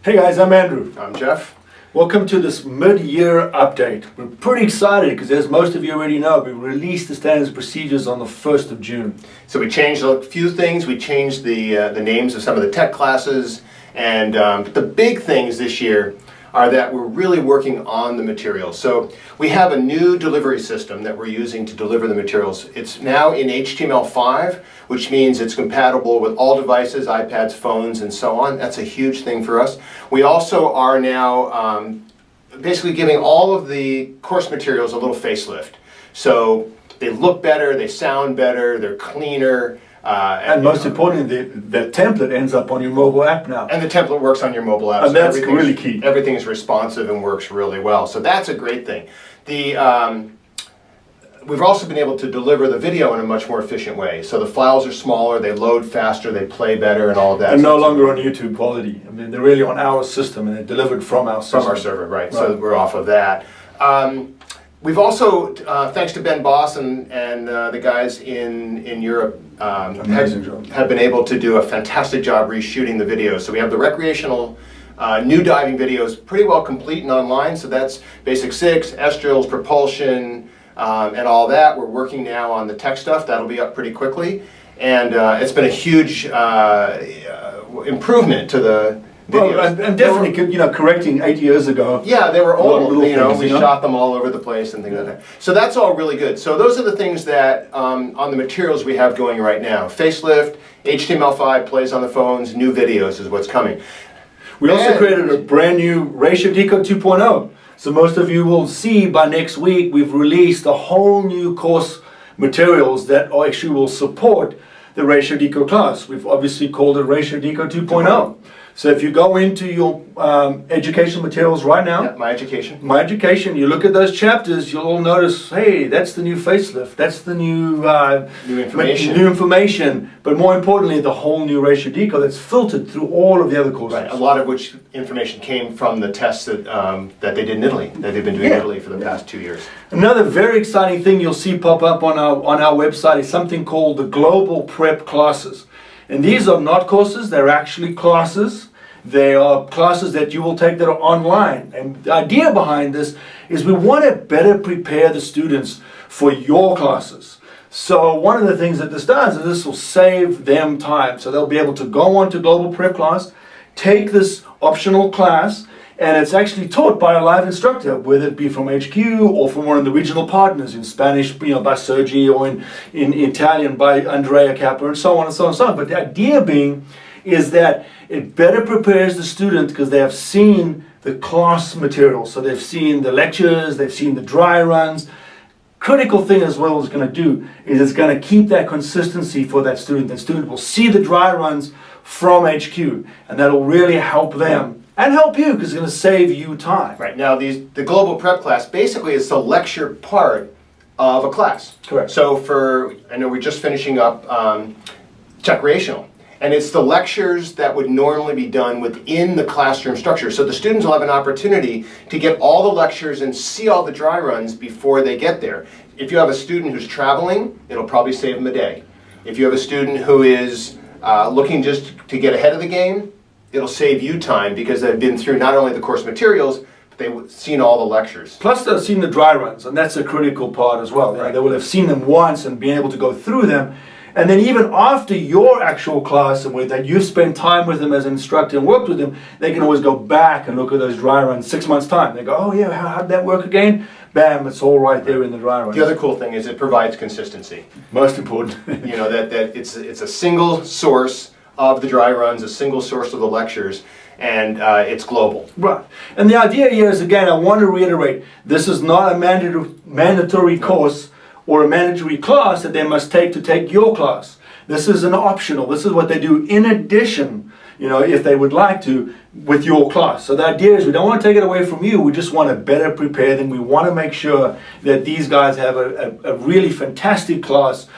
Hey guys, I'm Andrew. I'm Jeff. Welcome to this mid-year update. We're pretty excited because, as most of you already know, we released the standards and procedures on the 1st of June. So we changed a few things. We changed the names of some of the tech classes, and the big things this year are that we're really working on the materials. So we have a new delivery system that we're using to deliver the materials. It's now in HTML5, which means it's compatible with all devices, iPads, phones, and so on. That's a huge thing for us. We also are now basically giving all of the course materials a little facelift. So they look better, they sound better, they're cleaner. And most importantly, the template ends up on your mobile app now. And the template works on your mobile app. And so that's really key. Everything is responsive and works really well. So that's a great thing. We've also been able to deliver the video in a much more efficient way. So the files are smaller, they load faster, they play better, and all of that. And no longer on YouTube quality. I mean, they're really on our system, and they're delivered from our system. From our server, right. So we're off of that. We've also, thanks to Ben Boss and the guys in Europe, have been able to do a fantastic job reshooting the videos. So we have the recreational new diving videos pretty well complete and online. So that's Basic 6, S-drills, propulsion, and all that. We're working now on the tech stuff. That'll be up pretty quickly. And it's been a huge improvement to the videos. Well, and definitely, correcting 8 years ago. Yeah, they were old, we shot them all over the place and things like that. So that's all really good. So those are the things that, on the materials we have going right now. Facelift, HTML5 plays on the phones, new videos is what's coming. We also created a brand new Ratio Decode 2.0. So most of you will see by next week, we've released a whole new course materials that actually will support the Ratio Decode class. We've obviously called it Ratio Decode 2.0. So if you go into your education materials right now, yeah, My Education, you look at those chapters, you'll notice, hey, that's the new facelift, that's the new information, but more importantly, the whole new Ratio Decode that's filtered through all of the other courses. Right, a lot of which information came from the tests that they did in Italy, that they've been doing in Italy for the past 2 years. Another very exciting thing you'll see pop up on our website is something called the Global Prep Classes. And these are not courses, they're actually classes. They are classes that you will take that are online. And the idea behind this is we want to better prepare the students for your classes. So one of the things that this does is this will save them time. So they'll be able to go on to Global Prep class, take this optional class, and it's actually taught by a live instructor, whether it be from HQ or from one of the regional partners, in Spanish, by Sergi, or in Italian by Andrea Kappa, and so on and so on and so on. But the idea being is that it better prepares the student because they have seen the class material. So they've seen the lectures, they've seen the dry runs. Critical thing as well is going to do is it's going to keep that consistency for that student. The student will see the dry runs from HQ, and that'll really help them. And help you, because it's going to save you time. Right, now the Global Prep class basically is the lecture part of a class. Correct. So I know we're just finishing up recreational, and it's the lectures that would normally be done within the classroom structure. So the students will have an opportunity to get all the lectures and see all the dry runs before they get there. If you have a student who's traveling, it'll probably save them a day. If you have a student who is looking just to get ahead of the game, it'll save you time because they've been through not only the course materials, but they've seen all the lectures. Plus they've seen the dry runs, and that's a critical part as well. Right? They will have seen them once and been able to go through them. And then even after your actual class and that you've spent time with them as an instructor and worked with them, they can always go back and look at those dry runs 6 months' time. They go, oh yeah, how did that work again? Bam, it's all right there in the dry runs. The other cool thing is it provides consistency. Most important. That it's a single source of the dry runs, a single source of the lectures, and it's global. Right. And the idea here is, again, I want to reiterate, this is not a mandatory course or a mandatory class that they must take to take your class. This is an optional. This is what they do in addition, if they would like to, with your class. So the idea is we don't want to take it away from you. We just want to better prepare them. We want to make sure that these guys have a really fantastic class,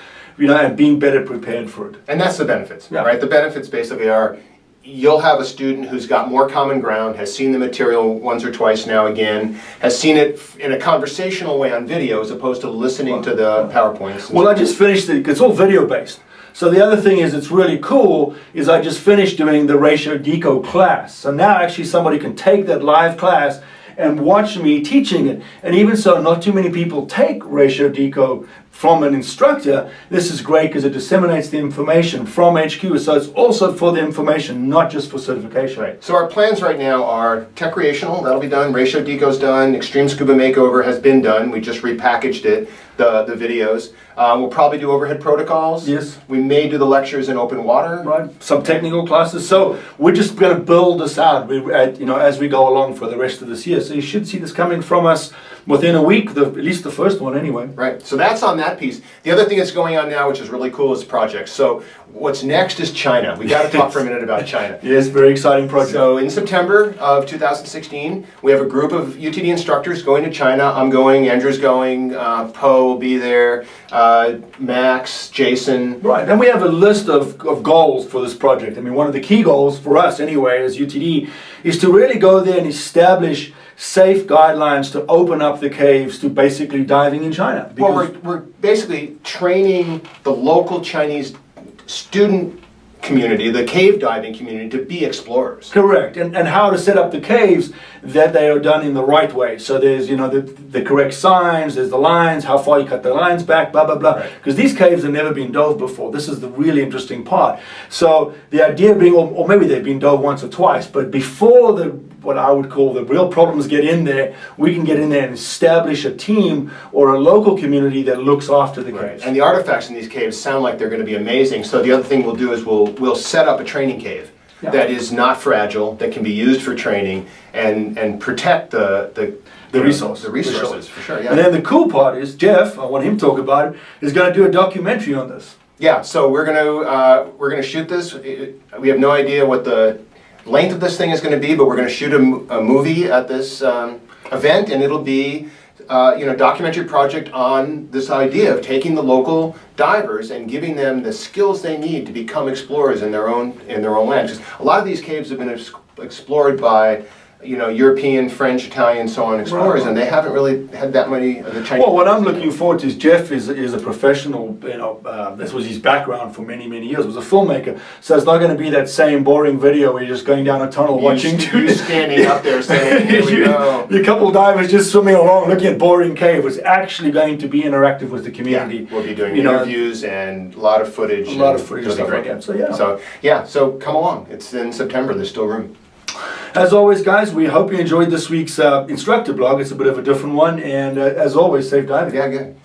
and being better prepared for it. And that's the benefits, right? The benefits basically are you'll have a student who's got more common ground, has seen the material once or twice now again, has seen it in a conversational way on video as opposed to listening to the PowerPoints. Well, I just finished it. It's all video based. So the other thing is, it's really cool, is I just finished doing the Ratio Deco class. So now actually somebody can take that live class and watch me teaching it. And even so, not too many people take Ratio Deco from an instructor. This is great because it disseminates the information from HQ. So it's also for the information, not just for certification. Right. So our plans right now are tech recreational, that'll be done. Ratio Deco's done. Extreme Scuba Makeover has been done. We just repackaged it, the videos. We'll probably do overhead protocols. Yes. We may do the lectures in open water. Right. Some technical classes. So we're just going to build this out, as we go along for the rest of this year. So you should see this coming from us within a week, at least the first one anyway. Right. So that's on that piece. The other thing that's going on now, which is really cool, is projects. So what's next is China. We got to talk for a minute about China. Yes, very exciting project. So in September of 2016, we have a group of UTD instructors going to China. I'm going, Andrew's going, Poe will be there, Max, Jason. Right, and we have a list of goals for this project. I mean, one of the key goals for us anyway as UTD is to really go there and establish safe guidelines to open up the caves to basically diving in China. Well, we're basically training the local Chinese student community, the cave diving community, to be explorers. Correct, and how to set up the caves that they are done in the right way. So there's, the correct signs, there's the lines, how far you cut the lines back, blah, blah, blah. Because these caves have never been dove before. This is the really interesting part. So the idea being, or maybe they've been dove once or twice, but before what I would call the real problems get in there, we can get in there and establish a team or a local community that looks after the caves. And the artifacts in these caves sound like they're going to be amazing. So the other thing we'll do is we'll set up a training cave that is not fragile, that can be used for training and protect the resources for sure. Yeah. And then the cool part is, Jeff, I want him to talk about it, is going to do a documentary on this. Yeah. So we're gonna shoot this. We have no idea what the length of this thing is going to be, but we're going to shoot a movie at this event, and it'll be documentary project on this idea of taking the local divers and giving them the skills they need to become explorers in their own land. Because a lot of these caves have been explored by European, French, Italian, so on explorers, and they haven't really had that many of the Chinese. Well, what I'm looking forward to is Jeff is a professional. This was his background for many years. Was a filmmaker, so it's not going to be that same boring video where you're just going down a tunnel watching. You standing up there saying, "Here we go." A couple divers just swimming along, looking at boring cave. It's actually going to be interactive with the community. Yeah, we'll be doing interviews and a lot of footage. A lot of footage and stuff like that. So come along. It's in September. There's still room. As always, guys, we hope you enjoyed this week's instructor blog. It's a bit of a different one, and as always, safe diving. Yeah, good.